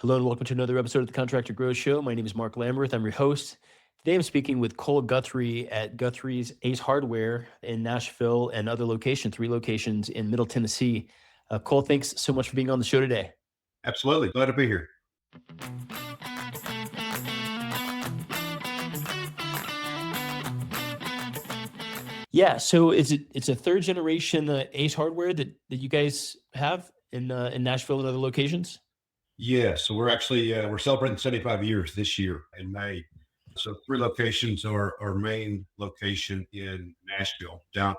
Hello and welcome to another episode of the Contractor Grow Show. My name is Mark Lamberth. I'm your host. Today I'm speaking with Cole Guthrie at Guthrie's Ace Hardware in Nashville and other locations, 3 locations in Middle Tennessee. Cole, thanks so much for being on the show today. Absolutely. Glad to be here. Yeah, so it's a third generation Ace Hardware that you guys have in Nashville and other locations? Yeah. So we're celebrating 75 years this year in May. So 3 locations are our main location in Nashville, down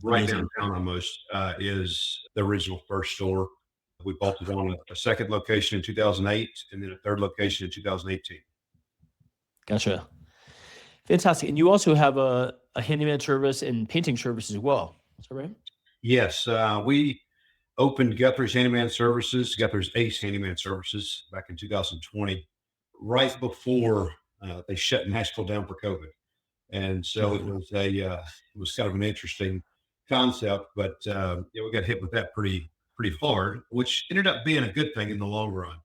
right Amazing. downtown almost, is the original first store. We bolted on a second location in 2008 and then a third location in 2018. Gotcha. Fantastic. And you also have a handyman service and painting service as well. Is that right? Yes. We opened Guthrie's Handyman Services, Guthrie's Ace Handyman Services back in 2020, right before they shut Nashville down for COVID. And so it was kind of an interesting concept, but we got hit with that pretty hard, which ended up being a good thing in the long run.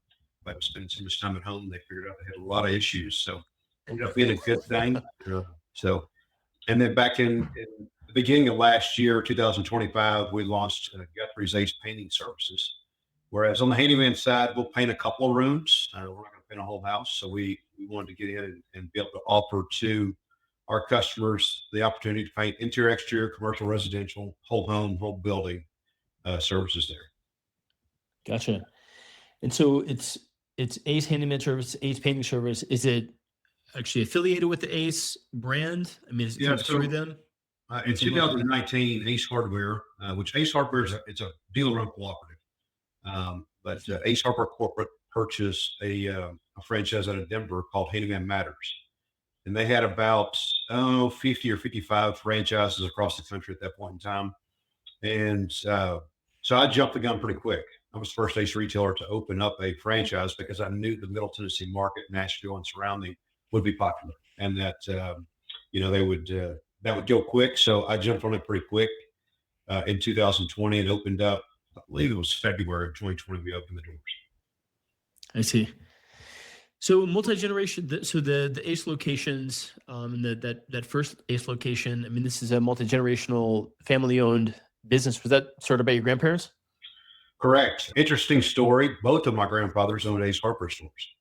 By spending so much time at home, they figured out they had a lot of issues, so ended up being a good thing. So, and then back in the beginning of last year, 2025, we launched Guthrie's Ace Painting Services. Whereas on the handyman side, we'll paint a couple of rooms. We're not going to paint a whole house, so we wanted to get in and be able to offer to our customers the opportunity to paint interior, exterior, commercial, residential, whole home, whole building services there. Gotcha. And so it's Ace Handyman Service, Ace Painting Service. Is it actually affiliated with the Ace brand? I mean, is it Yeah. through them? In 2019, Ace Hardware, which Ace Hardware it's a dealer-run cooperative, but Ace Hardware Corporate purchased a franchise out of Denver called Handyman Matters, and they had about 50 or 55 franchises across the country at that point in time. And so I jumped the gun pretty quick. I was the first Ace retailer to open up a franchise because I knew the Middle Tennessee market, Nashville and surrounding, would be popular, and that they would that would go quick. So I jumped on it pretty quick in 2020 and opened up. I believe it was February of 2020. We opened the doors. I see. So multi-generation, so the Ace locations, and that first Ace location, I mean, this is a multi-generational family-owned business. Was that started by your grandparents? Correct. Interesting story. Both of my grandfathers owned Ace hardware stores.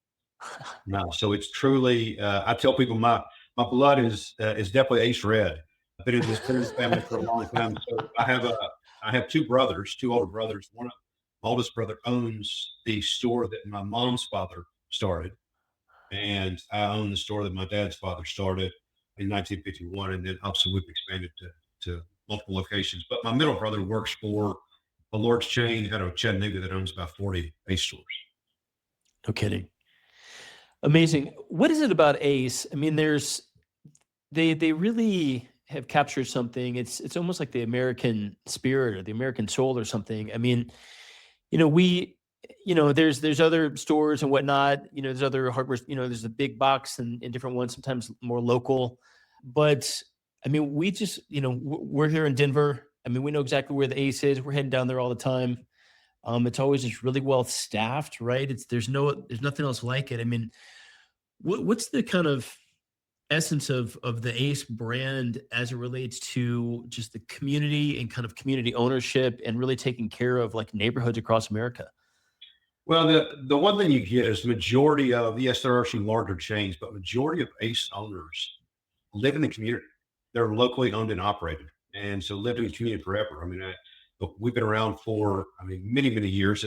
No, so it's truly. I tell people my blood is definitely Ace red. I've been in this family for a long time. So I have 2 brothers, 2 older brothers. My oldest brother owns the store that my mom's father started, and I own the store that my dad's father started in 1951, and then obviously we've expanded to multiple locations. But my middle brother works for a large chain out of Chattanooga that owns about 40 Ace stores. No kidding. Amazing. What is it about Ace? I mean, they really have captured something. It's almost like the American spirit or the American soul or something. I mean, there's other stores and whatnot. There's other hardware. There's the big box and different ones, sometimes more local. But I mean, we just we're here in Denver. I mean, we know exactly where the Ace is. We're heading down there all the time. It's always just really well staffed, right? There's nothing else like it. I mean, what's the kind of essence of the Ace brand as it relates to just the community and kind of community ownership and really taking care of like neighborhoods across America? Well, the one thing you get is majority of, yes, there are some larger chains, but majority of Ace owners live in the community. They're locally owned and operated, and so lived in the community forever. I mean, we've been around for, many, many years.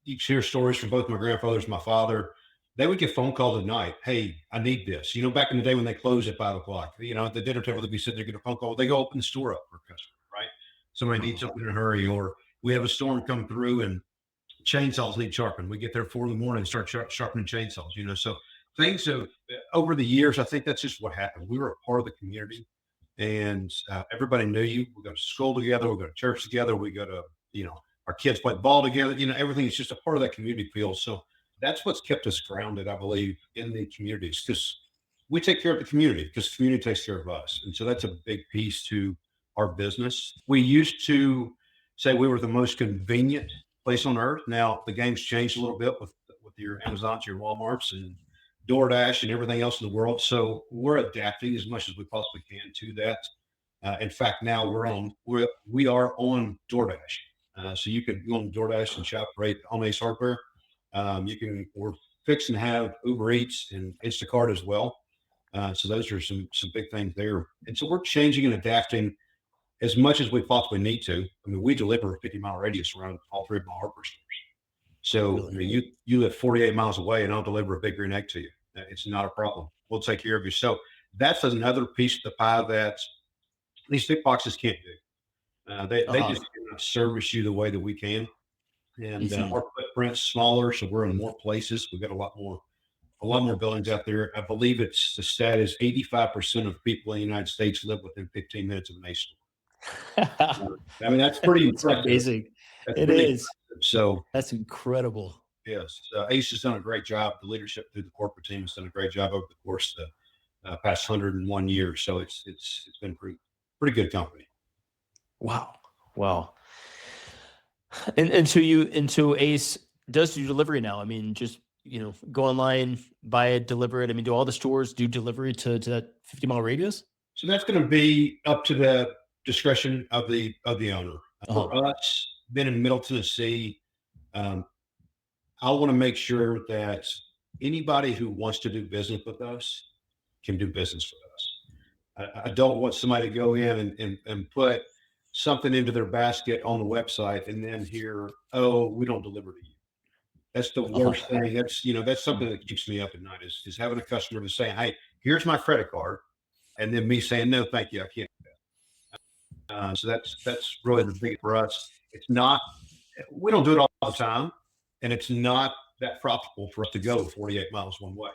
You hear stories from both my grandfathers, my father. They would get phone calls at night. Hey, I need this. Back in the day when they closed at 5 o'clock, at the dinner table, they'd be sitting there, get a phone call. They go open the store up for a customer, right? Somebody needs something in a hurry, or we have a storm come through and chainsaws need sharpened. We get there at 4 in the morning and start sharpening chainsaws, So things have, over the years, I think that's just what happened. We were a part of the community, and everybody knew you. We go to school together. We go to church together. We go to, our kids play ball together. Everything is just a part of that community feel. So that's what's kept us grounded, I believe, in the communities, because we take care of the community because the community takes care of us. And so that's a big piece to our business. We used to say we were the most convenient place on earth. Now the game's changed a little bit with your Amazons, your Walmarts, and DoorDash, and everything else in the world. So we're adapting as much as we possibly can to that. In fact, now we are on DoorDash. So you can go on DoorDash and shop right on Ace Hardware. We're fixing to have Uber Eats and Instacart as well. So those are some big things there. And so we're changing and adapting as much as we possibly need to. I mean, we deliver a 50-mile radius around all three of my hardware stores. So Really? I mean, you live 48 miles away, and I'll deliver a big green egg to you. It's not a problem. We'll take care of you. So that's another piece of the pie that these big boxes can't do. They just cannot service you the way that we can. And our footprint's smaller, so we're in more places. We've got a lot more buildings out there. I believe the stat is 85% of people in the United States live within 15 minutes of an Ace store. I mean, that's pretty impressive. Amazing. That's It pretty is. impressive. So That's incredible. yes, Ace has done a great job. The leadership through the corporate team has done a great job over the course of the past 101 years. So it's been pretty good company. Wow. Wow. And so Ace does do delivery now. I mean, just, go online, buy it, deliver it. I mean, do all the stores do delivery to that 50-mile radius? So that's going to be up to the discretion of the owner. For us, being in Middle Tennessee, I want to make sure that anybody who wants to do business with us can do business with us. I don't want somebody to go in and put something into their basket on the website and then hear, oh, we don't deliver to you. That's the worst thing. That's something that keeps me up at night is having a customer to say, hey, here's my credit card. And then me saying, no, thank you, I can't do that. So that's really the big for us. We don't do it all the time, and it's not that profitable for us to go 48 miles one way.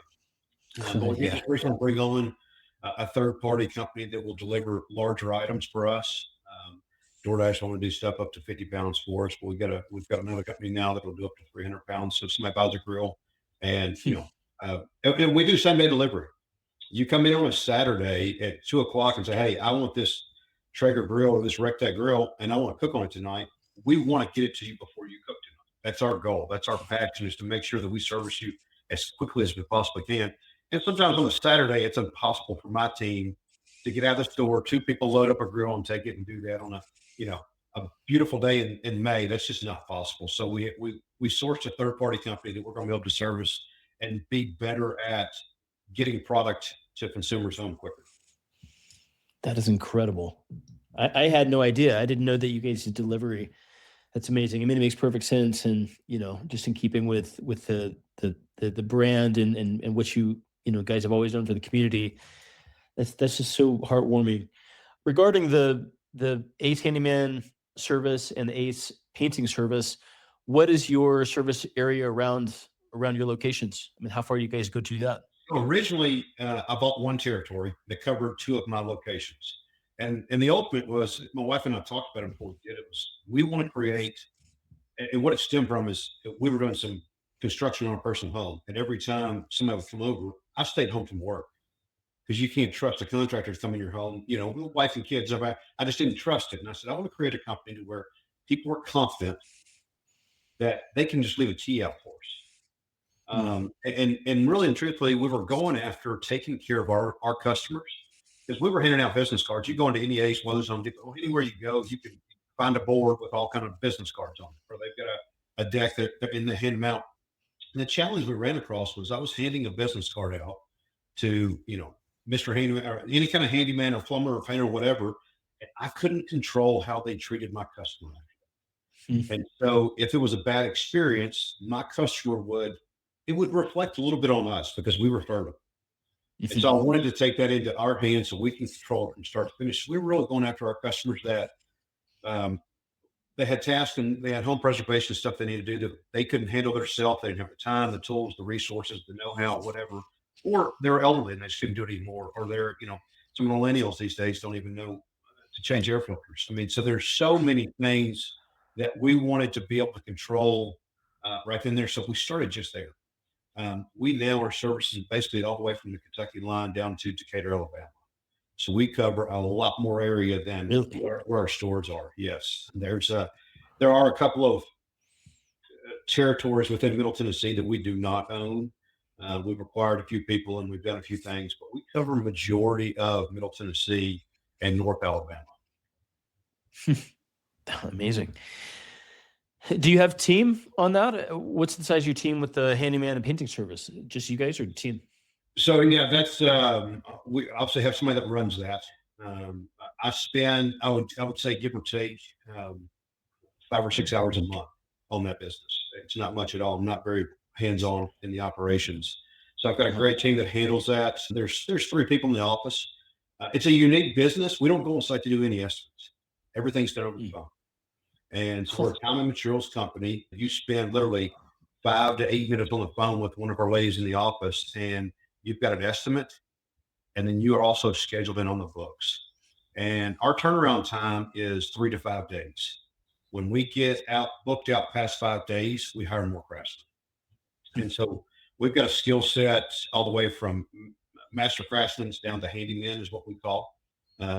But we just recently bring on a third-party company that will deliver larger items for us. DoorDash want to do stuff up to 50 pounds for us, but we've got another company now that will do up to 300 pounds. So somebody buys a grill, and and we do same-day delivery. You come in on a Saturday at 2:00 and say, hey, I want this Traeger grill or this Rectech grill, and I want to cook on it tonight. We want to get it to you before you cook tonight. That's our goal. That's our passion, is to make sure that we service you as quickly as we possibly can. And sometimes on a Saturday, it's impossible for my team to get out of the store. Two people load up a grill and take it and do that on a beautiful day in May. That's just not possible. So we sourced a third-party company that we're going to be able to service and be better at getting product to consumers' home quicker. That is incredible. I had no idea. I didn't know that you guys did delivery. That's amazing. I mean, it makes perfect sense, and just in keeping with the brand and what you guys have always done for the community. That's just so heartwarming. Regarding the Ace Handyman service and the Ace painting service, what is your service area around your locations? I mean, how far do you guys go to that? Originally, I bought one territory that covered two of my locations. And the ultimate was, my wife and I talked about it before we did it, was we want to create, and what it stemmed from is we were doing some construction on a person's home. And every time somebody would come over, I stayed home from work, because you can't trust a contractor to come in your home, with wife and kids. I just didn't trust it. And I said, I want to create a company where people are confident that they can just leave a key out for us. And really and truthfully, we were going after taking care of our customers, because we were handing out business cards. You go into any Ace, Lowe's, Home Depot, anywhere you go, you can find a board with all kind of business cards on it, or they've got a deck that they're in the hand them out. And the challenge we ran across was I was handing a business card out to, Mr. Handyman or any kind of handyman or plumber or painter or whatever, and I couldn't control how they treated my customer. And so if it was a bad experience, my customer would reflect a little bit on us, because we referred them. And so I wanted to take that into our hands so we can control it from start to finish. We were really going after our customers that they had tasks and they had home preservation stuff they needed to do that they couldn't handle themselves. They didn't have the time, the tools, the resources, the know-how, whatever. Or they're elderly and they just couldn't do it anymore. Or they're, some millennials these days don't even know to change air filters. I mean, so there's so many things that we wanted to be able to control right then there. So we started just there. We now are servicing basically all the way from the Kentucky line down to Decatur, Alabama. So we cover a lot more area than where our stores are. Yes, there are a couple of territories within Middle Tennessee that we do not own. We've acquired a few people and we've done a few things, but we cover a majority of Middle Tennessee and North Alabama. Amazing. Do you have team on that? What's the size of your team with the handyman and painting service? Just you guys or team? So yeah, that's we obviously have somebody that runs that. I spend, I would say, give or take, 5 or 6 hours a month on that business. It's not much at all. I'm not very hands-on in the operations. So I've got a great team that handles that. There's 3 people in the office. It's a unique business. We don't go on site to do any estimates. Everything's done over the phone. And so we're a time and materials company. You spend literally 5 to 8 minutes on the phone with one of our ladies in the office, and you've got an estimate, and then you are also scheduled in on the books. And our turnaround time is 3 to 5 days. When we get booked out past 5 days, we hire more craftsmen. And so we've got a skill set all the way from master craftsmen down to handyman is what we call.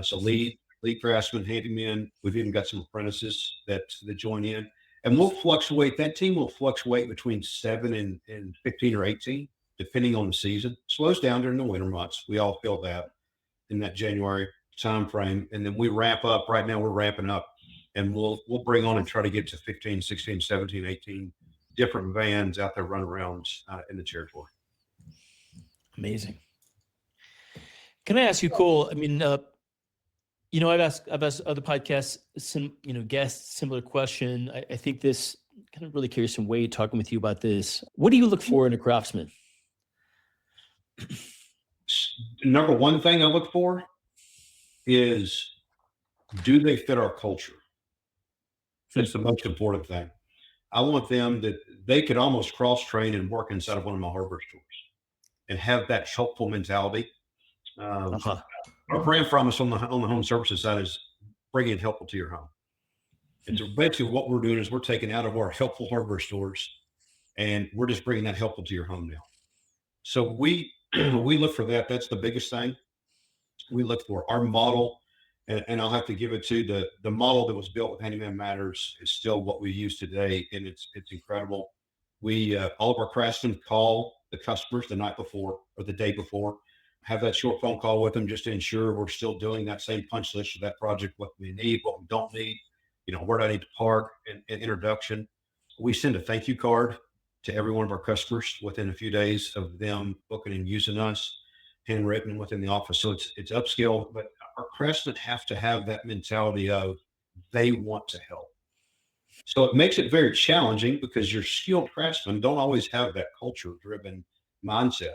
So lead craftsmen, handyman. We've even got some apprentices that join in, and we'll fluctuate. That team will fluctuate between 7 and 15 or 18, depending on the season. Slows down during the winter months. We all feel that in that January time frame. And then we ramp up. Right now we're ramping up, and we'll bring on and try to get to 15, 16, 17, 18 different vans out there running around in the territory. Amazing. Can I ask you, Cole? I mean, I've asked other podcasts, guests, similar question. I think this kind of really curious in Wade talking with you about this. What do you look for in a craftsman? Number one thing I look for is, do they fit our culture? That's the most important thing. I want them that they could almost cross train and work inside of one of my hardware stores and have that helpful mentality. Our brand promise on the home services side is bringing helpful to your home. And so basically what we're doing is we're taking out of our helpful hardware stores and we're just bringing that helpful to your home now. So we look for that. That's the biggest thing we look for. Our model, and I'll have to give it to the model that was built with Handyman Matters is still what we use today. And it's incredible. We, all of our craftsmen call the customers the night before or the day before, have that short phone call with them just to ensure we're still doing that same punch list for that project, what we need, what we don't need, where do I need to park, and introduction. We send a thank you card to every one of our customers within a few days of them booking and using us, handwritten within the office. So it's upscale, but our craftsmen have to have that mentality of they want to help. So it makes it very challenging because your skilled craftsmen don't always have that culture driven mindset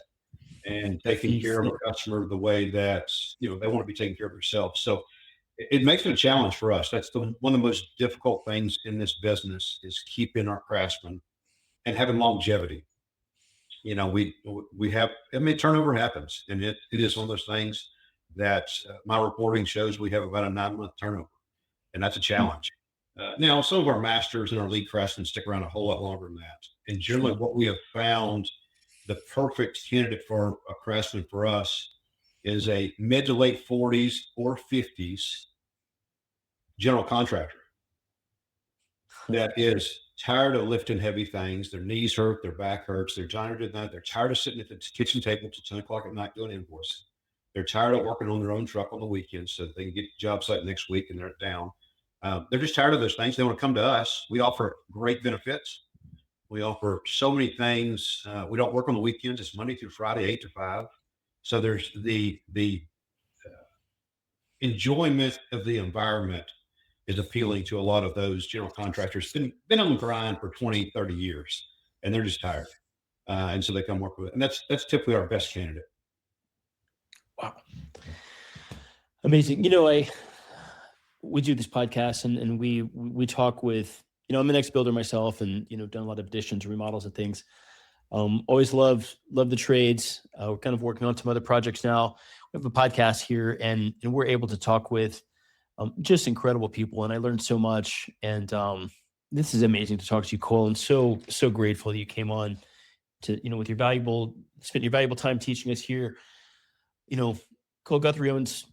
and taking care of a customer the way that, they want to be taken care of themselves. So it makes it a challenge for us. That's one of the most difficult things in this business is keeping our craftsmen and having longevity. We have, turnover happens, and it is one of those things that my reporting shows we have about a 9-month turnover, and that's a challenge. Now, some of our masters and our lead craftsmen stick around a whole lot longer than that. And generally what we have found, the perfect candidate for a craftsman for us is a mid to late 40s or 50s general contractor that is tired of lifting heavy things. Their knees hurt, their back hurts, they're tired of that. They're tired of sitting at the kitchen table till 10 o'clock at night doing invoice. They're tired of working on their own truck on the weekends so that they can get to job site next week and they're down. They're just tired of those things. They want to come to us. We offer great benefits. We offer so many things. We don't work on the weekends. It's Monday through Friday, 8 to 5. So there's the enjoyment of the environment is appealing to a lot of those general contractors. Been on the grind for 20, 30 years, and they're just tired. And so they come work with it. And that's typically our best candidate. Wow. Amazing. We do this podcast and we talk with, I'm an ex-builder myself and, done a lot of additions, remodels and things. Always love the trades. We're kind of working on some other projects now. We have a podcast here and we're able to talk with just incredible people. And I learned so much. And this is amazing to talk to you, Cole. And so grateful that you came on to, with spend your valuable time teaching us here. Cole Guthrie owns,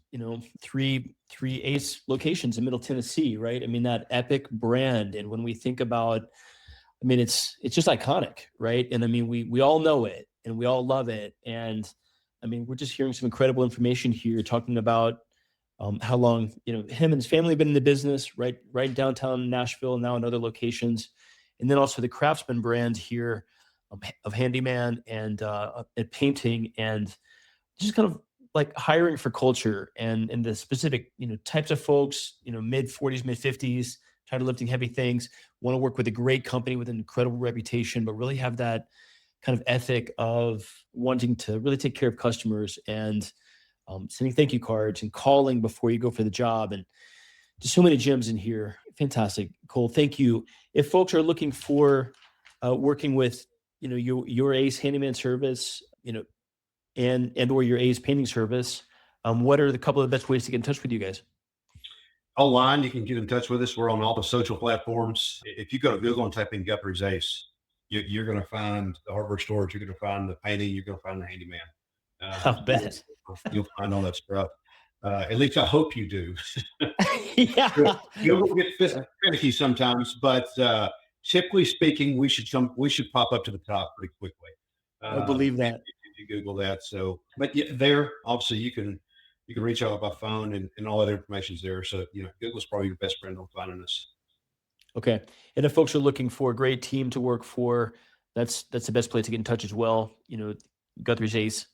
3 Ace locations in Middle Tennessee, right? I mean, that epic brand. And when we think about I mean, it's just iconic, right? And I mean, we all know it and we all love it. And I mean, we're just hearing some incredible information here, talking about how long him and his family have been in the business, right downtown Nashville, now in other locations, and then also the Craftsman brand here of handyman and painting, and just kind of like hiring for culture and the specific types of folks, mid 40s, mid 50s, tired of lifting heavy things, want to work with a great company with an incredible reputation, but really have that kind of ethic of wanting to really take care of customers and sending thank you cards and calling before you go for the job. And just so many gems in here. Fantastic. Cole, thank you. If folks are looking for working with, your Ace Handyman service, and or your Ace painting service, what are the couple of the best ways to get in touch with you guys? Online, you can get in touch with us. We're on all the social platforms. If you go to Google and type in Guthrie's Ace, you're going to find the hardware storage. You're going to find the painting. You're going to find the handyman. I'll bet. You'll find all that stuff. At least I hope you do. Yeah. You'll get finicky sometimes, but typically speaking, we should pop up to the top pretty quickly. I believe that. If you Google that. So, but yeah, there obviously you can reach out by phone and all that information's there. So Google's probably your best friend on finding us. Okay. And if folks are looking for a great team to work for, that's the best place to get in touch as well. Guthrie's Ace.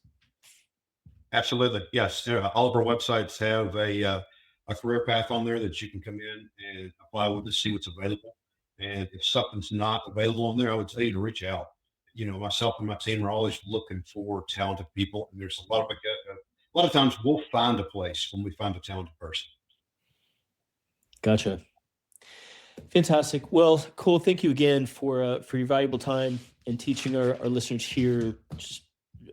Absolutely. Yes. All of our websites have a career path on there that you can come in and apply with to see what's available. And if something's not available on there, I would tell you to reach out. Myself and my team are always looking for talented people. And there's a lot of times we'll find a place when we find a talented person. Gotcha. Fantastic. Well, Cole, thank you again for your valuable time and teaching our listeners here just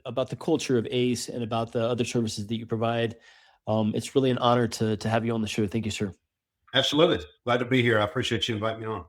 about the culture of Ace and about the other services that you provide. It's really an honor to have you on the show. Thank you, sir. Absolutely. Glad to be here. I appreciate you inviting me on.